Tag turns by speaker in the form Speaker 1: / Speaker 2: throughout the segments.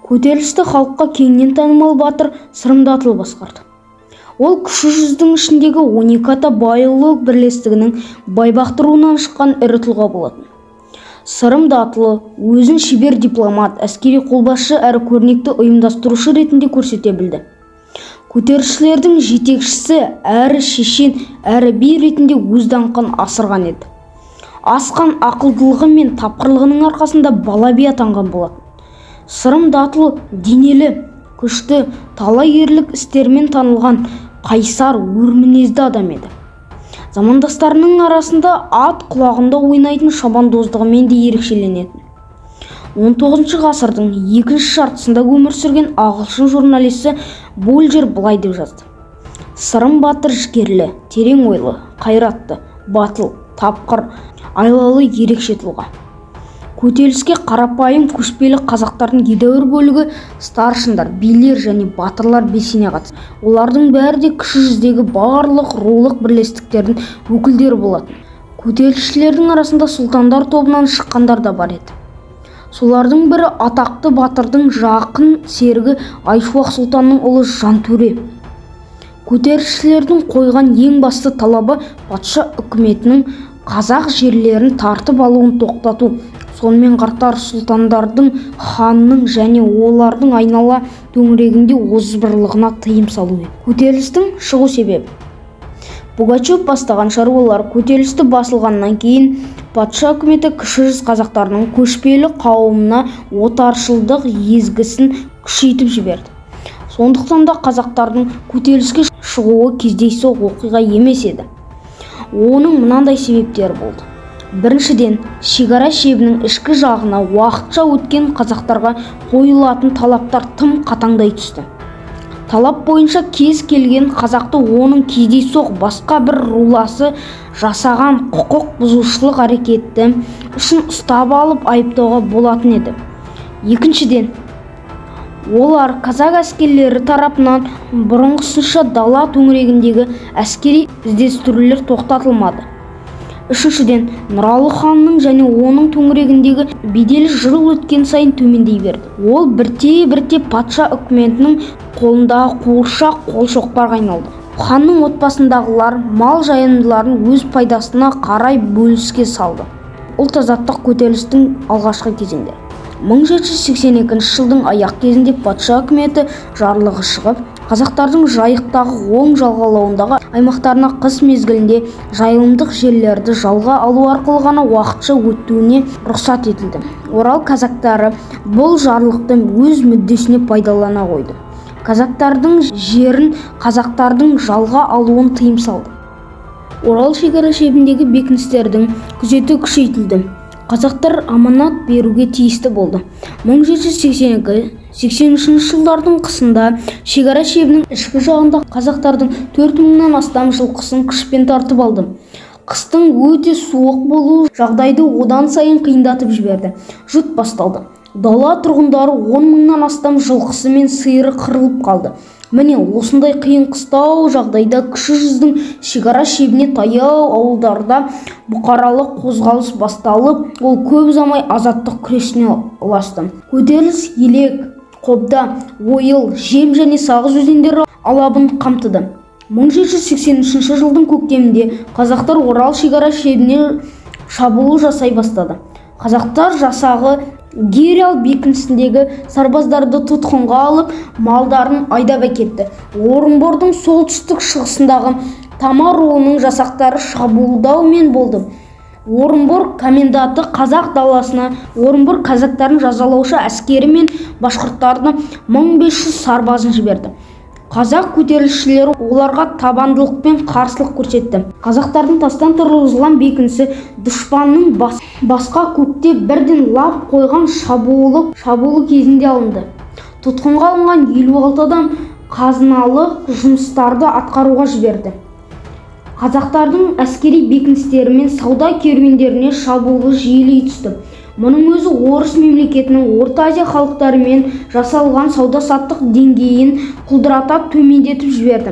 Speaker 1: Көтерілісті халыққа кеңінен танымал батыр Сырымдатұлы басқарды. Ол кіші жүздің ішіндегі 12 ата байұлы бірлестігінің Байбақты руынан шыққан ірі тұлға болатын. Сырымдатұлы өзін шебер дипломат, әскери қолбасшы әрі көрнекті ұйымдастырушы ретінде көрсете білді. Көтерілісшілердің жетекшісі әрі шешен әрі би ретінде өз даңқын асырған еді. Асқан ақылдылығы мен тапқырлығының арқасында бала би атанған болатын. Сырымдатұлы денелі, күшті, талай ерлік істермен танылған қайсар, өр мінезді адам еді. Замандастарының арасында ат құлағында ойнайтын шабандоздығымен де ерекшеленетін. 19 ғасырдың екінші жартысында өмір сүрген ағылшын журналисі Больжер былай деп жазды: Сырым батыр жігерлі, терең ойлы, қайратты, батыл, тапқыр, айлалы ерекше тұлға. Көтеріліске қарапайым көшпелі қазақтардың едәуір бөлігі старшындар, билер және батырлар белсене қатысты. Олардың бәрі де кіші жүздегі барлық рулық бірлестіктердің өкілдері болатын. Көтерілісшілердің арасында сұлтандар тобынан шыққандар да бар еді. Солардың бірі атақты батырдың жақын серігі Айшуақ сұлтанның ұлы Жантөре. Көтерілісшілердің қойған ең басты талабы патша үкіметінің қазақ жерлерін тартып алуын тоқтату, сонымен қатар сұлтандардың, ханның және олардың айнала төңірегінде озбырлығына тыйым салу еді. Көтерілістің шығу себебі: Пугачев бастаған шаруалар көтерілісті басылғаннан кейін патша үкіметі кіші жүз қазақтарының көшпелі қауымына отаршылдық езгісін күшейтіп жіберді. Сондықтан да қазақтардың көтеріліске шығуы кездейсоқ оқиға емес еді. Оның мынандай себептері болды. Біріншіден, шекара шебінің ішкі жағына уақытша өткен қазақтарға қойылатын талаптар тым қатаңдай түсті. Талап бойынша кез келген қазақты оның кездейсоқ басқа бір руласы жасаған құқық бұзушылық әрекеті үшін ұстап алып айыптауға болатын еді. Екіншіден, олар казак әскерлері тарапынан бұрынғысынша дала төңірегіндегі әскери іздестірулер тоқтатылмады. Үшіншіден, Нұралы ханның және оның төңірегіндегі беделі жыл өткен сайын төмендей берді. Ол бірте-бірте патша үкіметінің қолындағы қуыршақ қолшоқпарға айналды. Ханның отбасындағылар мал жайымдыларын өз пайдасына қарай бөліске салды. Ұлт-азаттық көтерілістің алғашқы кезеңдері: 1782 жылдың аяқ кезінде патша үкіметі жарлығы шығып, қазақтардың жайықтағы оң жағалауындағы аймақтарына қыс мезгілінде жайылымдық жерлерді жалға алу арқылы ғана уақытша өтуіне рұқсат етілді. Орал казактары бұл жарлықты өз мүддесіне пайдалана қойды. Казактардың жерін қазақтардың жалға алуын тыйым салды. Орал шекара шебіндегі бекіністердің күзеті күшейтілді. Қазақтар аманат беруге тиісті болды. 1782-83 жылдардың қысында шекара шебінің ішкі жағында қазақтардың 4000-нан астам жылқысын күшпен тартып алды. Қыстың өте суық болуы жағдайды одан сайын қиындатып жіберді. Жұт басталды. Дала тұрғындары 10 000-нан астам жылқысы мен сиыры қырылып қалды. Міне осындай қиын қыстау жағдайда кіші жүздің шекара шебіне таяу ауылдарда бұқаралық қозғалыс басталып, ол көп ұзамай азаттық күресіне ұласты. Көтеріліс Елек, Қобда, Ойыл, Жем және Сағыз өзендері алабын қамтыды. 1783 жылдың көктемінде қазақтар Орал шекара шебіне шабуыл жасай бастады. Қазақтар жасағы Герал бекінісіндегі сарбаздарды тұтқынға алып, малдарын айдап әкетті. Орынбордың солтүстік шығысындағы Тама руының жасақтары шабуылдаумен болды. Орынбор коменданты қазақ даласына Орынбор казактарын жазалаушы әскері мен башқұрттардың 1500 сарбазын жіберді. Қазақ көтерілісшілері оларға табандылықпен қарсылық көрсетті. Қазақтардың тастан тұрғызылған бекінісі дұшпанның басқа көкте бірден лап қойған шабуылы кезінде алынды. Тұтқынға алынған 56 адам қазыналық жұмыстарды атқаруға жіберді. Қазақтардың әскери бекіністері мен сауда керуендеріне шабуылы жиілей түсті. Мұның өзі орыс мемлекетінің Орта Азия халықтарымен жасалған сауда-саттық деңгейін құлдырата төмендетіп жіберді.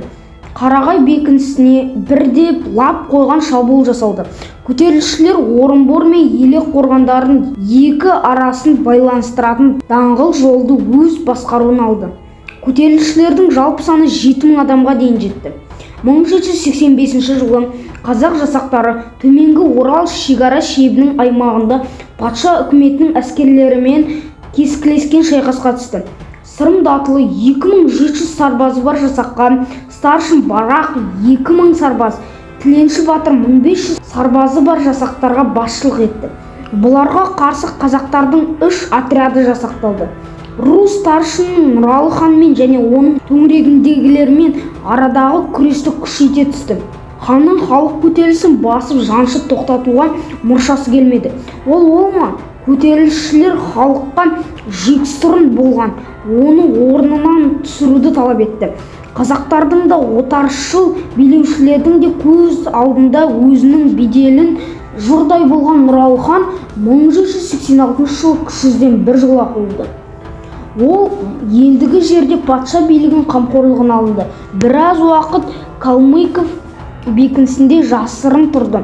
Speaker 1: Қарағай бекінісіне бірде лап қойған шабуыл жасалды. Көтерілісшілер Орынбор мен Елек қорғандарын екі арасын байланыстыратын даңғыл жолды өз басқаруына алды. Көтерілісшілердің жалпы саны 7000 адамға дейін жетті. 1785 жылы қазақ жасақтары төменгі Орал шекара шебінің аймағында патша үкіметінің әскерлерімен кескілескен шайқасқа түсті. Сырым датылы 2700 сарбазы бар жасаққа старшын Барақ 2000 сарбаз, Тіленші Батыр 1500 сарбазы бар жасақтарға басшылық етті. Бұларға қарсы қазақтардың 3 отряды жасақталды. Ру старшын Нұралы ханмен және оның төңірегіндегілермен арадағы күресті күшейте түсті. Ханның халық көтерілісін басып жаншып тоқтатуға мұршасы келмеді. Ол ма? Көтерілісшілер халыққа жексұрын болған, оны орнынан түсіруді талап етті. Қазақтардың да отаршыл билеушілердің де көз алдында өзінің беделін жұрдай болған Нұралы хан 1786 жылы күшізден бір жылға қуылды. Ол ендігі жерде патша билігін қамқорлығына алынды. Біраз уақыт Калмыков бекінісінде жасырын тұрды.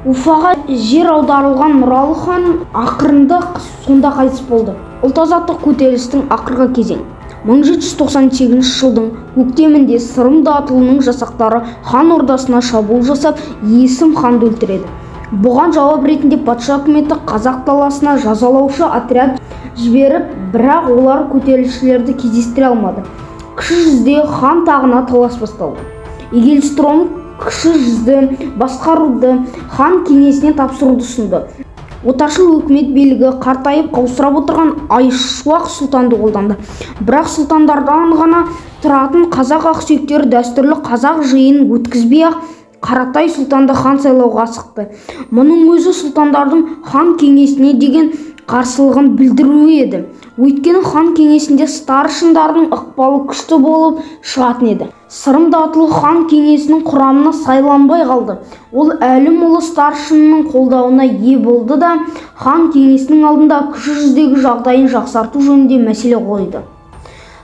Speaker 1: Уфаға жер аударылған Нұралы хан ақырында сонда қайтыс болды. Ұлт-азаттық көтерілістің ақырғы кезең. 1798 жылдың көктемінде Сырым датылының жасақтары хан ордасына шабуыл жасап, Есім ханды өлтіреді. Бұған жауап ретінде патша үкіметі қазақ даласына жазалаушы отряд жіберіп, бірақ олар көтерілісшілерді кездестіре алмады. Кіші жүзде хан тағына талас басталды. Игельстром кіші жүзді басқаруды хан кеңесіне тапсыруды ұсынды. Отаршыл өкімет билігі қартайып қаусырап отырған Айшуақ сұлтанды қолданды. Бірақ сұлтандардан ғана тұратын қазақ ақсүйектері дәстүрлі қазақ жиынын өткізбей-ақ Қаратай сұлтанды хан сайлауға асықты. Мұның өзі сұлтандардың хан кеңесіне деген қарсылығын білдіруі еді. Өйткені хан кеңесінде старшындардың ықпалы күшті болып шығатын еді. Сырым датылы хан кеңесінің құрамына сайланбай қалды. Ол әлім ұлы старшынның қолдауына ие болды да, хан кеңесінің алдында кіші жүздегі жағдайын жақсарту жөнінде мәселе қойды.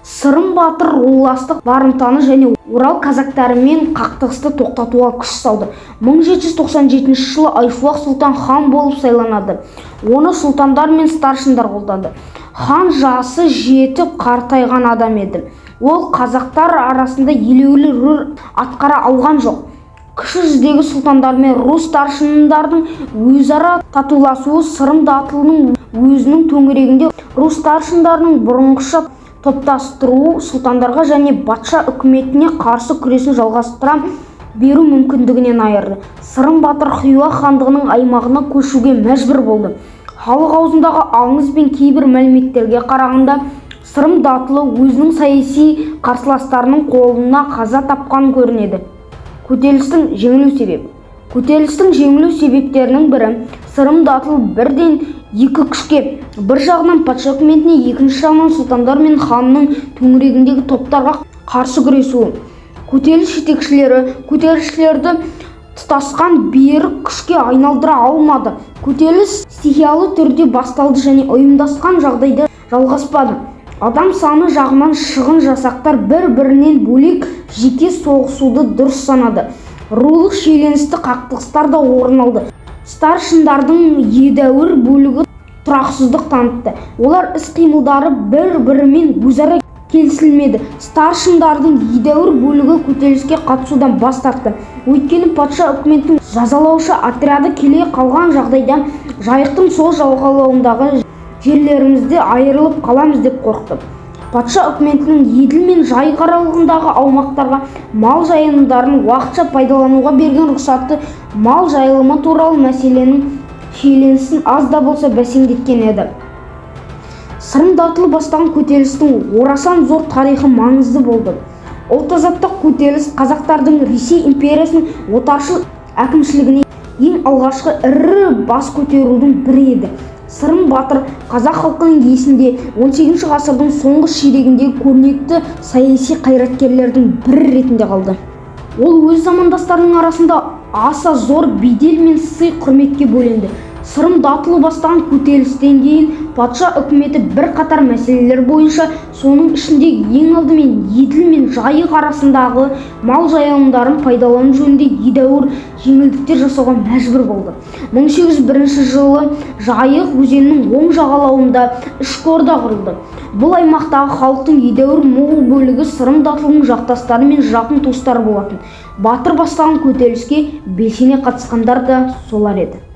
Speaker 1: Сырым батыр руластық барымтаны және Орал казактарымен қақтығысты тоқтатуға күш салды. 1797 жылы Айшуақ сұлтан хан болып сайланады. Оны сұлтандар мен старшындар қолданды. Хан жасы жетіп қартайған адам еді. Ол қазақтар арасында елеулі рөл атқара алған жоқ. Кіші жүздегі сұлтандар мен ру старшындардың өзара татуласуы Сырым датылының өзінің төңірегінде ру старшындарының бұрынғыша топтастыруы сұлтандарға және патша үкіметіне қарсы күресін жалғастыра беру мүмкіндігінен айырды. Сырым батыр Хиуа хандығының аймағына көшуге мәжбүр болды. Халық аузындағы аңыз бен кейбір мәліметтерге қарағанда, Сырым датылы өзінің саяси қарсыластарының қолына қаза тапқан көрінеді. Көтерілістің жеңілу себебі. Көтерілістің жеңілу себептерінің бірі Сырым датылы бірден екі күшке, бір жағынан патша үкіметіне, екінші жағынан сұлтандар мен ханның төңірегіндегі топтарға қарсы күресуі. Көтеріліс жетекшілері көтерілісшілерді тұтасқан берік күшке айналдыра алмады. Көтеріліс стихиялы түрде басталды және ұйымдасқан жағдайда жалғаспады. Адам саны жағынан шығын жасақтар бір-бірінен бөлек жеке соғысуды дұрыс санады. Рулық шиеленісті қақтығыстар да орын алды. Старшындардың едәуір бөлігі тұрақсыздық танытты. Олар іс-қимылдары бір-бірімен өзара келісілмеді. Старшындардың едәуір бөлігі көтеріліске қатысудан бас тартты. Өйткені патша үкіметінің жазалаушы отряды келе қалған жағдайда жайықтың сол жағалауындағы жерлерімізде айырылып қаламыз деп қорқты. Патша үкіметінің Еділ мен Жайық аралығындағы аумақтарға мал жайылымдарын уақытша пайдалануға берген рұқсатты мал жайылымы туралы мәселенің шиеленісін аз да болса бәсеңдеткен еді. Сырым датылы бастаған көтерілістің орасан зор тарихы маңызды болды. Ұлт-азаттық көтеріліс қазақтардың Ресей империясының отаршыл әкімшілігіне ең алғашқы ірі бас көтерудің бірі еді. Сырым батыр қазақ халқының есінде 18 ғасырдың соңғы ширегіндегі көрнекті саяси қайраткерлердің бірі ретінде қалды. Ол өз замандастарының арасында аса зор бедел мен сый құрметке бөленді. Сырым датылы бастаған көтерілістен кейін патша үкіметі бірқатар мәселелер бойынша, соның ішінде ең алдымен Еділ мен Жайық арасындағы мал жайылымдарын пайдалану жөнінде едәуір жеңілдіктер жасауға мәжбүр болды. 1801 жылы Жайық өзенінің оң жағалауында ішкі орда құрылды. Бұл аймақтағы халықтың едәуір мол бөлігі Сырым датылының жақтастары мен жақын туыстары болатын. Батыр бастаған көтеріліске белсене қатысқандар да солар еді.